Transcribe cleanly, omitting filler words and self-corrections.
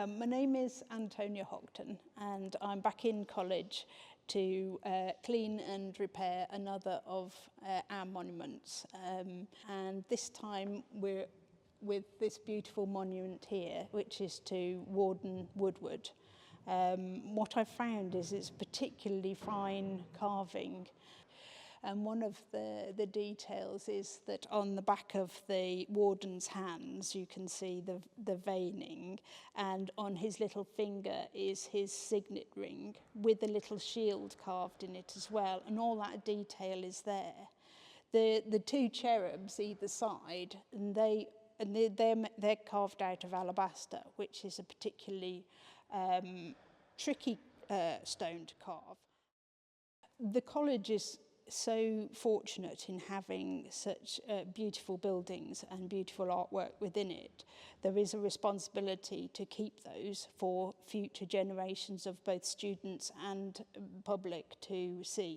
My name is Antonia Hockton, and I'm back in college to clean and repair another of our monuments. And this time we're with this beautiful monument here, which is to Warden Woodward. What I've found is it's particularly fine carving. And one of the details is that on the back of the warden's hands you can see the veining, and on his little finger is his signet ring with a little shield carved in it as well, and all that detail is there. The two cherubs either side, and they're carved out of alabaster, which is a particularly tricky stone to carve. The college is so fortunate in having such beautiful buildings and beautiful artwork within it. There is a responsibility to keep those for future generations of both students and public to see.